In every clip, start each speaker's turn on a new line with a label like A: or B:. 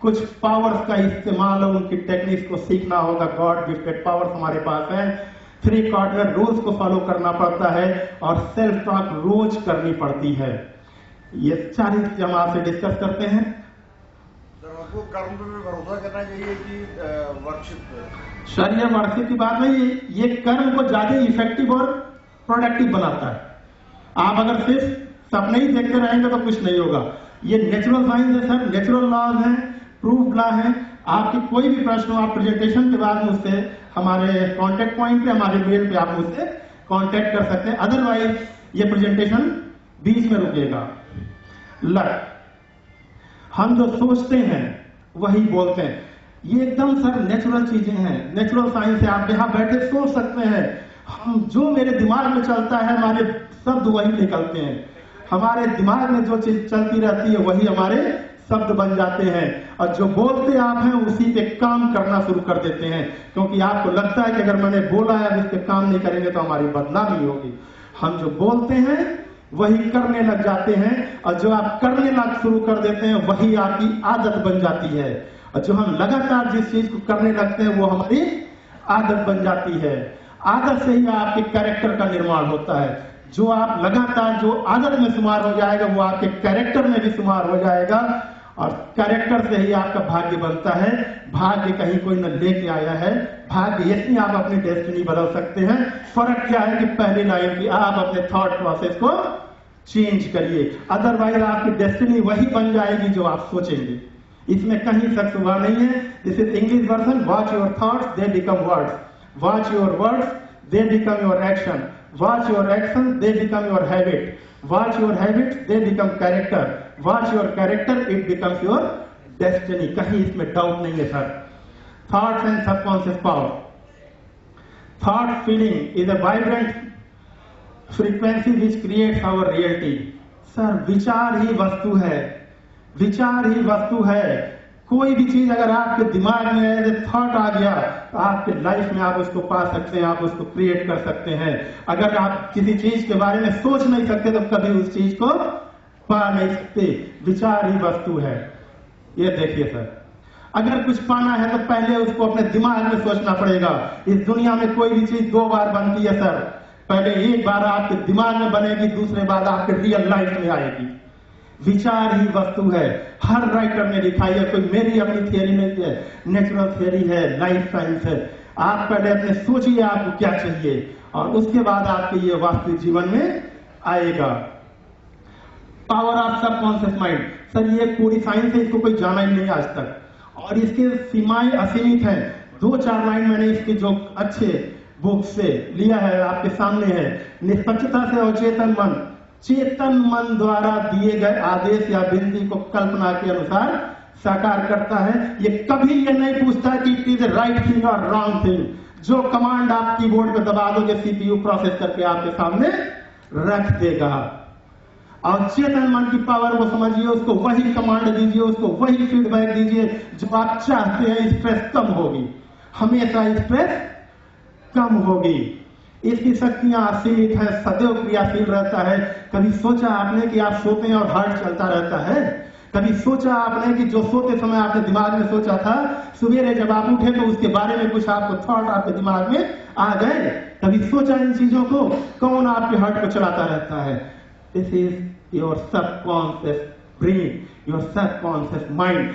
A: कुछ पावर्स का इस्तेमाल और उनकी टेक्निक्स को सीखना होगा। गॉड गिफ्टेड पावर्स हमारे पास है। 3 कार्डिनल रूल्स को फॉलो करना पड़ता है और सेल्फ टॉक रोज करनी पड़ती है। ये 4 हम आपसे डिस्कस करते हैं।
B: सर आपको कर्म पे भी भरोसा करना चाहिए कि वर्कशिप पे?
A: सर ये वर्कशिप की बात नहीं, ये कर्म को ज्यादा इफेक्टिव और प्रोडक्टिव बनाता है। आप अगर सिर्फ सपने ही देखते रहेंगे तो कुछ नहीं होगा। ये नेचुरल साइंस है सर, नेचुरल लॉज हैं, प्रूफ लॉ है। आपके कोई भी प्रश्न हो आप प्रेजेंटेशन के बाद मुझसे हमारे कांटेक्ट पॉइंट पे, हमारे मेल पे आप मुझसे कांटेक्ट कर सकते हैं। अदरवाइज ये प्रेजेंटेशन बीच में रुकेगा। लक, हम जो सोचते हैं वही बोलते हैं। ये एकदम सर नेचुरल चीजें हैं, नेचुरल साइंस है। आप यहाँ बैठे सोच सकते हैं, हम जो मेरे दिमाग में चलता है हमारे शब्द वही निकलते हैं। हमारे दिमाग में जो चीज चलती रहती है वही हमारे शब्द बन जाते हैं। और जो बोलते आप हैं उसी पे काम करना शुरू कर देते हैं, क्योंकि आपको लगता है कि अगर मैंने बोला है अब इस पे काम नहीं करेंगे तो हमारी बदनामी होगी। हम जो बोलते हैं वही करने लग जाते हैं, और जो आप करने लग शुरू कर देते हैं वही आपकी आदत बन जाती है। और जो हम लगातार जिस चीज को करने लगते हैं वो हमारी आदत बन जाती है। आदत से ही आपके कैरेक्टर का निर्माण होता है। जो आप लगातार जो आदत में शुमार हो जाएगा वो आपके कैरेक्टर में भी शुमार हो जाएगा, और कैरेक्टर से ही आपका भाग्य बनता है। भाग्य कहीं कोई न लेके आया है, भाग्य यही आप अपनी डेस्टिनी बदल सकते हैं। फर्क क्या है कि पहली लाइन की आप अपने थॉट प्रोसेस को चेंज करिए, अदरवाइज आपकी डेस्टिनी वही बन जाएगी जो आप सोचेंगे। इसमें कहीं शक हुआ नहीं है। This is English version. Watch your thoughts, they become words. Watch your words, they become your action. Watch your actions, they become your habit. Watch your habits, they become character. Watch your character, it becomes your destiny. कहीं इसमें doubt नहीं है sir. Thoughts and subconscious power. Thought feeling is a vibrant frequency which creates our reality. Sir विचार ही वस्तु है, विचार ही वस्तु है। कोई भी चीज अगर आपके दिमाग में थॉट आ गया तो आपके लाइफ में आप उसको पा सकते हैं, आप उसको क्रिएट कर सकते हैं। अगर आप किसी चीज के बारे में सोच नहीं सकते तो कभी उस चीज को पा नहीं सकते। विचार ही वस्तु है। ये देखिए सर, अगर कुछ पाना है तो पहले उसको अपने दिमाग में सोचना पड़ेगा। इस दुनिया में कोई भी चीज 2 बार बनती है सर। पहले एक बार आपके दिमाग में बनेगी, दूसरे बार आपके रियल लाइफ में आएगी। विचार ही वस्तु है। हर राइटर ने लिखा है, कोई मेरी अपनी थियरी नहीं है, नेचुरल थियरी है, लाइफ साइंस है। आप पहले अपने सोचिए आपको क्या चाहिए, और उसके बाद आपके ये वास्तविक जीवन में आएगा। Power of subconscious mind, sir ये पूरी साइंस है, इसको कोई जाना ही नहीं आज तक, और इसके सीमाएं असीमित हैं। 2-4 लाइन मैंने इसके जो अच्छे बुक से लिया है आपके सामने है। निष्पक्षता से अवचेतन मन, चेतन मन द्वारा दिए गए आदेश या विनती को कल्पना के अनुसार साकार करता है। ये कभी ये नहीं पूछता कि इट इज राइट थिंग और रॉन्ग थिंग। जो कमांड आप कीबोर्ड पे दबा दोगे सीपीयू प्रोसेस करके आपके सामने रख देगा। और चेतन मन की पावर को समझिए, उसको वही कमांड दीजिए, उसको वही फीडबैक दीजिए जो आप चाहते हैं। स्ट्रेस कम होगी, हमेशा स्ट्रेस कम होगी। इसकी शक्तियां असीमित है, सदैव क्रियाशील रहता है। कभी सोचा आपने कि आप सोते हैं और हार्ट चलता रहता है? कभी सोचा आपने कि जो सोते समय आपने दिमाग में सोचा था, सवेरे जब आप उठे तो उसके बारे में कुछ आपको थॉट आपके दिमाग में आ गए? कभी सोचा इन चीजों को? कौन आपके हार्ट को चलाता रहता है? This is your subconscious brain, your subconscious mind.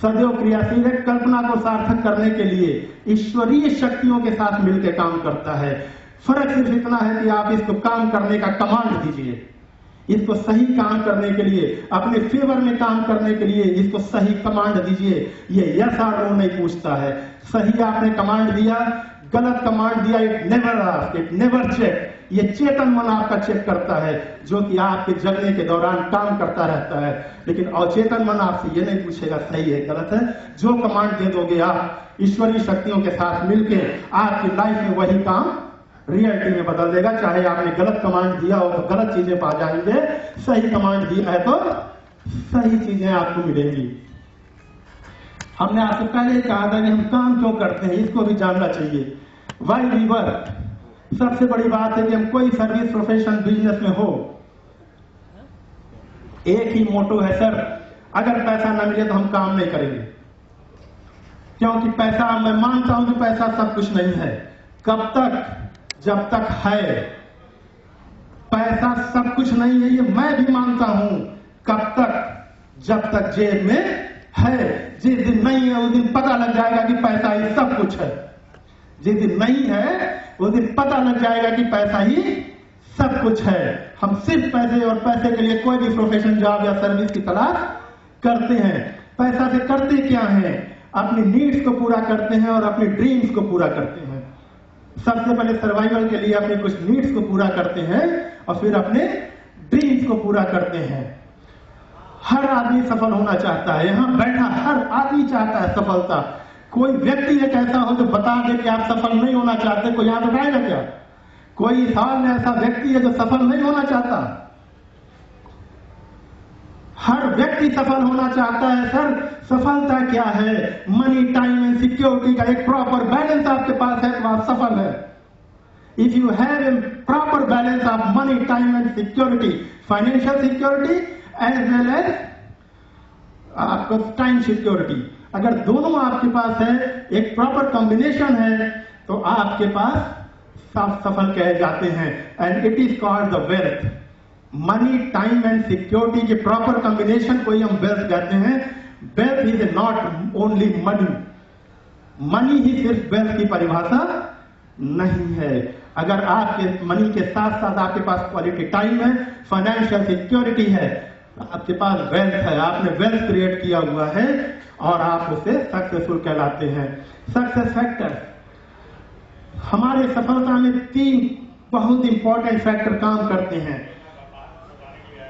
A: सदैव क्रियाशील है, कल्पना को सार्थक करने के लिए ईश्वरीय शक्तियों के साथ मिलकर काम करता है। फर्क सिर्फ इतना है कि आप इसको काम करने का कमांड दीजिए, इसको सही काम करने के लिए, अपने फेवर में काम करने के लिए इसको सही कमांड दीजिए। ये यस और नो नहीं पूछता है। सही आपने कमांड दिया, गलत कमांड दिया, it never ask, it never check. ये चेतन मन आपका चेक करता है, जो कि आपके जगने के दौरान काम करता रहता है। लेकिन अवचेतन मन आपसे ये नहीं पूछेगा सही है गलत है। जो कमांड दे दोगे आप ईश्वरीय शक्तियों के साथ मिलके, आपकी लाइफ में वही काम रियलिटी में बदल देगा। चाहे आपने गलत कमांड दिया हो तो गलत चीजें पा जाएंगे, सही कमांड दिया है तो सही चीजें आपको मिलेंगी। हमने आपसे पहले ही कहा था कि हम काम क्यों करते हैं, इसको भी जानना चाहिए। Why we work. सबसे बड़ी बात है कि हम कोई सर्विस, प्रोफेशन, बिजनेस में हो, एक ही मोटो है सर, अगर पैसा न मिले तो हम काम नहीं करेंगे। क्योंकि पैसा, मैं मानता हूं कि पैसा सब कुछ नहीं है। कब तक? जब तक है। पैसा सब कुछ नहीं है, ये मैं भी मानता हूं। कब तक? जब तक जेब में है। जिस दिन नहीं है उस दिन पता लग जाएगा कि पैसा ही सब कुछ है। जिस दिन नहीं है उस दिन पता लग जाएगा कि पैसा ही सब कुछ है। हम सिर्फ पैसे और पैसे के लिए कोई भी प्रोफेशन, जॉब या सर्विस की तलाश करते हैं। पैसा से करते क्या है? अपनी नीड्स को पूरा करते हैं और अपनी ड्रीम्स को पूरा करते हैं। सबसे पहले सर्वाइवल के लिए अपने कुछ नीड्स को पूरा करते हैं और फिर अपने ड्रीम्स को पूरा करते हैं। हर आदमी सफल होना चाहता है। यहां बैठा हर आदमी चाहता है सफलता। कोई व्यक्ति एक ऐसा हो जो बता दे कि आप सफल नहीं होना चाहते, कोई यहां बताएगा क्या? कोई इस हाल में ऐसा व्यक्ति है जो सफल नहीं होना चाहता? हर व्यक्ति सफल होना चाहता है। सर, सफलता क्या है? मनी, टाइम एंड सिक्योरिटी का एक प्रॉपर बैलेंस आपके पास है तो आप सफल है। If you have a proper balance of money, time and security, financial security as well as आपको टाइम सिक्योरिटी, अगर दोनों आपके पास है, एक प्रॉपर कॉम्बिनेशन है, तो आपके पास सब सफल कहे जाते हैं। And it is called the wealth. Money, time and security के प्रॉपर कॉम्बिनेशन को ही हम वेल्थ कहते हैं। Wealth is not only money. Money ही सिर्फ वेल्थ की परिभाषा नहीं है। अगर आपके मनी के साथ साथ आपके पास क्वालिटी टाइम है, फाइनेंशियल सिक्योरिटी है, आपके पास वेल्थ है, आपने वेल्थ क्रिएट किया हुआ है और आप उसे सक्सेसफुल कहलाते हैं। सक्सेस फैक्टर, हमारे सफलता में 3 बहुत इंपॉर्टेंट फैक्टर काम करते हैं।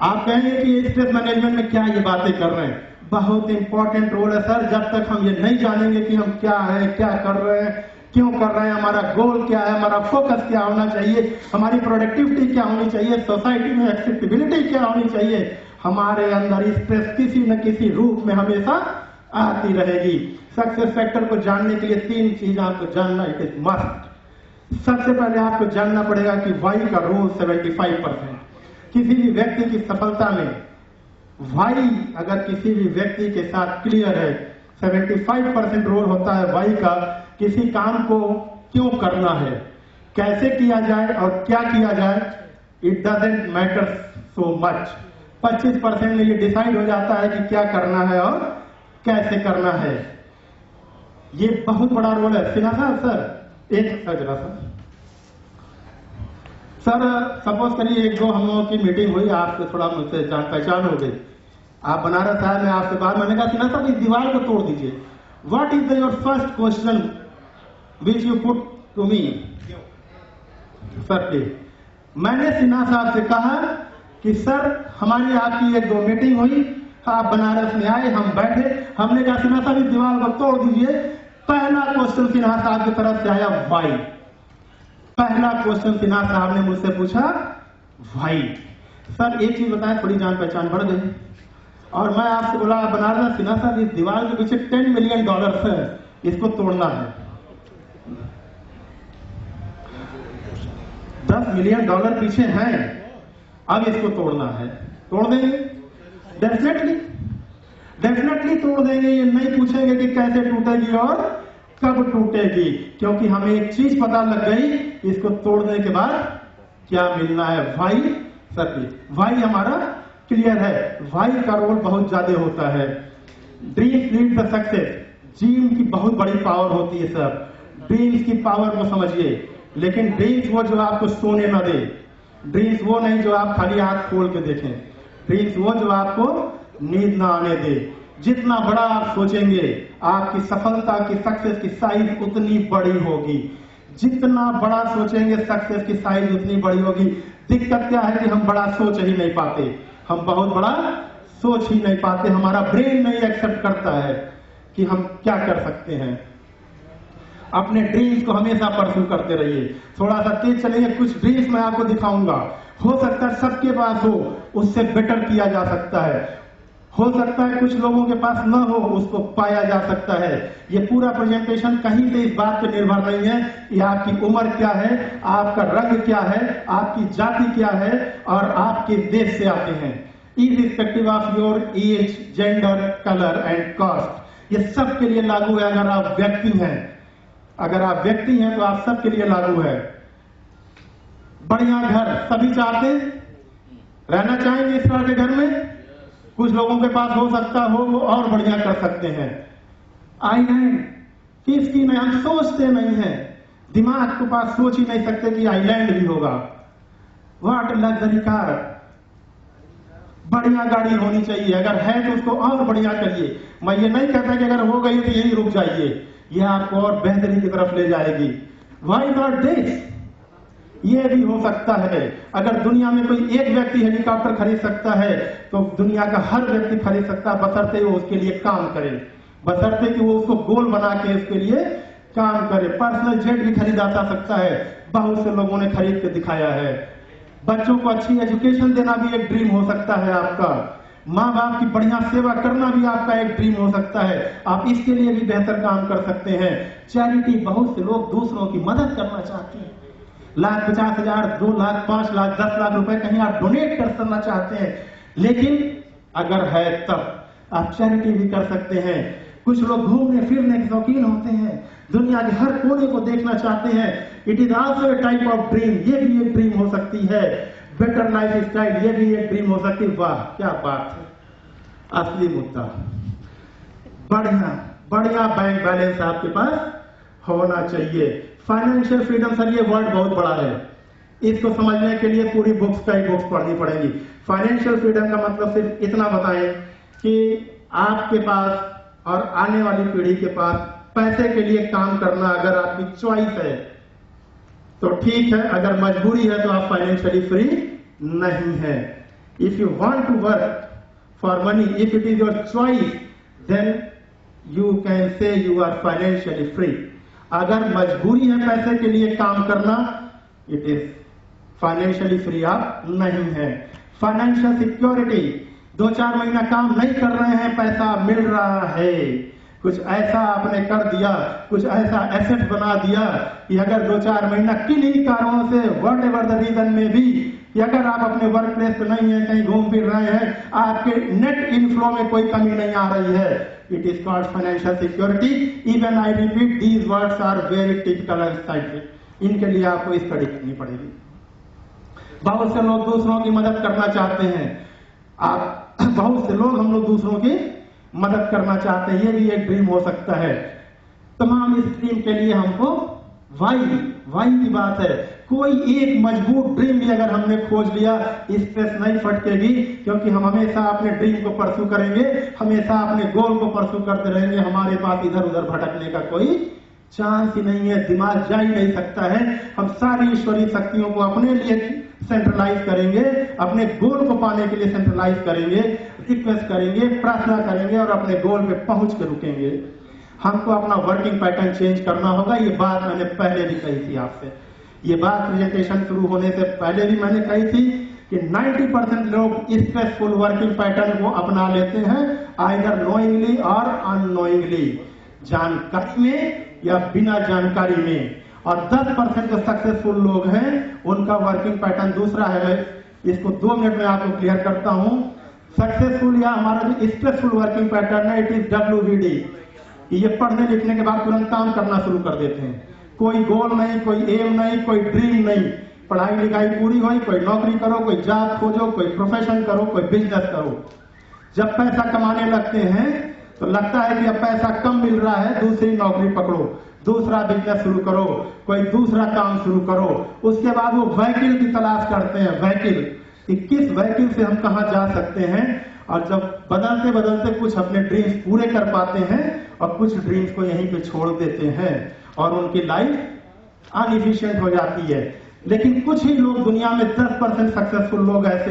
A: आप कहेंगे कि स्ट्रेस मैनेजमेंट में क्या ये बातें कर रहे हैं? बहुत इंपॉर्टेंट रोल है सर। जब तक हम ये नहीं जानेंगे कि हम क्या है, क्या कर रहे हैं, क्यों कर रहे हैं, हमारा गोल क्या है, हमारा फोकस क्या होना चाहिए, हमारी प्रोडक्टिविटी क्या होनी चाहिए, सोसाइटी में एक्सेप्टेबिलिटी क्या होनी चाहिए, हमारे अंदर स्ट्रेस किसी न किसी रूप में हमेशा आती रहेगी। सक्सेस फैक्टर को जानने के लिए 3 चीज आपको जानना इट इज मस्ट। सबसे पहले आपको जानना पड़ेगा कि वाई का रोल 75%। किसी भी व्यक्ति की सफलता में वाई अगर किसी भी व्यक्ति के साथ क्लियर है, 75% रोल होता है वाई का। किसी काम को क्यों करना है, कैसे किया जाए और क्या किया जाए, it doesn't matter so much. 25% में ये डिसाइड हो जाता है कि क्या करना है और कैसे करना है। ये बहुत बड़ा रोल है। सिन्हा साहब, सर एक जरा सर, सपोज करिए 1-2 हम लोगों की मीटिंग हुई, आपसे थोड़ा मुझसे जान पहचान हो गई, आप बनारस आए, मैं आपसे बात, मैंने कहा सिन्हा साहब इस दीवार को तोड़ दीजिए। What is your first question which you put to me? Sir please. मैंने सिन्हा साहब से कहा कि सर हमारी आपकी 1-2 मीटिंग हुई, आप बनारस में आए, हम बैठे, हमने कहा सिन्हा साहब इस दीवार को तोड़ दीजिए। पहला क्वेश्चन सिन्हा साहब की तरफ से आया वाई। पहला क्वेश्चन सिन्हा साहब ने मुझसे पूछा वाई। सर एक चीज बताएं, थोड़ी जान पहचान बढ़ गई और मैं आपसे बोला बनारस, सिन्हा साहब इस दीवार के पीछे $10 मिलियन है, इसको तोड़ना है। $10 मिलियन पीछे हैं, अब इसको तोड़ना है। तोड़ देंगे? डेफिनेटली तोड़ देंगे। ये नहीं पूछेंगे कि कैसे टूटेगी और कब टूटेगी, क्योंकि हमें एक चीज पता लग गई, इसको तोड़ने के बाद क्या मिलना है। वाई सर, वाई हमारा क्लियर है। वाई का रोल बहुत ज्यादा होता है। Dreams lead the success. Dream की बहुत बड़ी पावर होती है सर। ड्रीम्स की पावर को समझिए, लेकिन ड्रीम्स वो जो आपको सोने न दे। ड्रीम्स वो नहीं जो आप खाली आंख खोल के देखें। ड्रीम्स वो जो आपको नींद ना आने दे। जितना बड़ा आप सोचेंगे, आपकी सफलता की, सक्सेस की साइज उतनी बड़ी होगी। जितना बड़ा सोचेंगे, सक्सेस की साइज उतनी बड़ी होगी। दिक्कत क्या है कि हम बड़ा सोच ही नहीं पाते, हम बहुत बड़ा सोच ही नहीं पाते। हमारा ब्रेन नहीं एक्सेप्ट करता है कि हम क्या कर सकते हैं। अपने ड्रीम्स को हमेशा परस्यू करते रहिए। थोड़ा सा तेज चलेंगे, कुछ ड्रीम्स मैं आपको दिखाऊंगा। हो सकता है सबके पास हो, उससे बेटर किया जा सकता है। हो सकता है कुछ लोगों के पास न हो, उसको पाया जा सकता है। ये पूरा प्रेजेंटेशन कहीं से इस बात पर निर्भर नहीं है कि आपकी उम्र क्या है, आपका रंग क्या है, आपकी जाति क्या है और आप किस देश से आते हैं। Irrespective of your age, gender, colour and caste, ये सबके लिए लागू है। अगर आप व्यक्ति हैं, तो आप सबके लिए लागू है। बढ़िया घर सभी चाहते हैं, रहना चाहेंगे इस तरह के घर में। कुछ लोगों के पास हो सकता हो वो और बढ़िया कर सकते हैं। आइलैंड किसकी नहीं, हम सोचते नहीं है, दिमाग के पास सोच ही नहीं सकते कि आइलैंड भी होगा। व्हाट लग्जरी कार, बढ़िया गाड़ी होनी चाहिए, अगर है तो उसको और बढ़िया करिए। मैं ये नहीं कहता कि अगर हो गई तो यही रुक जाइए, यह आपको और बेहतरी की तरफ ले जाएगी। व्हाई नॉट दिस, ये भी हो सकता है। अगर दुनिया में कोई एक व्यक्ति हेलीकॉप्टर खरीद सकता है तो दुनिया का हर व्यक्ति खरीद सकता है, बशर्ते वो उसके लिए काम करे, बशर्ते कि वो उसको गोल बना के उसके लिए काम करे। पर्सनल जेट भी खरीदा जा सकता है, बहुत से लोगों ने खरीद के दिखाया है। बच्चों को अच्छी एजुकेशन देना भी एक ड्रीम हो सकता है आपका। माँ बाप की बढ़िया सेवा करना भी आपका एक ड्रीम हो सकता है, आप इसके लिए भी बेहतर काम कर सकते हैं। चैरिटी, बहुत से लोग दूसरों की मदद करना चाहते हैं, 1,50,000, 2 लाख, 5 लाख, 10 लाख रुपए कहीं आप डोनेट करना चाहते हैं, लेकिन अगर है तब आप चैरिटी भी कर सकते हैं। कुछ लोग घूमने फिरने के शौकीन होते हैं, दुनिया के हर कोने को देखना चाहते हैं। It is also a type of dream, ये भी एक ड्रीम हो सकती है। बेटर लाइफ स्टाइल, ये भी एक ड्रीम हो सकती है। वाह क्या बात है, असली मुद्दा। बढ़िया बैंक बैलेंस आपके पास होना चाहिए। फाइनेंशियल फ्रीडम, सर ये वर्ड बहुत बड़ा है, इसको समझने के लिए पूरी बुक्स पढ़नी पड़ेगी। फाइनेंशियल फ्रीडम का मतलब सिर्फ इतना बताएं कि आपके पास और आने वाली पीढ़ी के पास पैसे के लिए काम करना अगर आपकी चॉइस है तो ठीक है, अगर मजबूरी है तो आप फाइनेंशियली फ्री नहीं है। If you want to work for money, if it is your choice, then you can say you are financially free. अगर मजबूरी है पैसे के लिए काम करना, इट इज फाइनेंशियली फ्री आप नहीं है। फाइनेंशियल सिक्योरिटी, 2-4 महीना काम नहीं कर रहे हैं, पैसा मिल रहा है, कुछ ऐसा आपने कर दिया, कुछ ऐसा एसेट बना दिया कि अगर 2-4 महीना किन्हीं कारणों से, वट एवर द रीजन में भी, कि अगर आप अपने वर्क प्लेस पे नहीं है, कहीं घूम फिर रहे हैं, आपके नेट इनफ्लो में कोई कमी नहीं आ रही है, it is called financial security. Even I repeat, these words are very typical and scientific, इनके लिए आपको स्टडी करनी पड़ेगी। बहुत से लोग दूसरों की मदद करना चाहते हैं, बहुत से लोग हम लोग दूसरों की मदद करना चाहते हैं, ये भी एक ड्रीम हो सकता है। तमाम इस ड्रीम के लिए हमको वाई की बात है। कोई एक मजबूत ड्रीम भी अगर हमने खोज लिया, स्पेस नहीं फटकेगी, क्योंकि हम हमेशा अपने ड्रीम को परसू करेंगे, हमेशा अपने गोल को परसू करते रहेंगे। हमारे पास इधर उधर भटकने का कोई चांस ही नहीं है, दिमाग जा ही नहीं सकता है। हम सारी ईश्वरीय शक्तियों को अपने लिए सेंट्रलाइज करेंगे, अपने गोल को पाने के लिए सेंट्रलाइज करेंगे, रिक्वेस्ट करेंगे, प्रार्थना करेंगे और अपने गोल पे पहुंच के रुकेंगे। हमको अपना वर्किंग पैटर्न चेंज करना होगा। ये बात मैंने पहले भी कही थी आपसे, ये बात प्रेजेंटेशन शुरू होने से पहले भी मैंने कही थी कि 90% लोग स्ट्रेसफुल वर्किंग पैटर्न को अपना लेते हैं, आइदर नोइंगली और अननोइंगली, जानकारी में या बिना जानकारी में। और 10% जो सक्सेसफुल लोग हैं उनका वर्किंग पैटर्न दूसरा है। मैं इसको 2 मिनट में आपको क्लियर करता हूं। सक्सेसफुल या हमारा जो स्ट्रेसफुल वर्किंग पैटर्न है, इट इज WVD। ये पढ़ने लिखने के बाद तुरंत काम करना शुरू कर देते हैं, कोई गोल नहीं, कोई एम नहीं, कोई ड्रीम नहीं। पढ़ाई लिखाई पूरी हुई, कोई नौकरी करो, कोई जॉब खोजो, कोई प्रोफेशन करो, कोई बिजनेस करो। जब पैसा कमाने लगते हैं तो लगता है कि अब पैसा कम मिल रहा है, दूसरी नौकरी पकड़ो, दूसरा बिजनेस शुरू करो, कोई दूसरा काम शुरू करो। उसके बाद वो व्हीकल की तलाश करते हैं, व्हीकल कि किस व्हीकल से हम कहां जा सकते हैं। और जब बदलते बदलते कुछ अपने ड्रीम्स पूरे कर पाते हैं और कुछ ड्रीम्स को यहीं पे छोड़ देते हैं और उनकी लाइफ अनइफिशिएंट हो जाती है। लेकिन कुछ ही लोग दुनिया में 10% सक्सेसफुल लोग ऐसे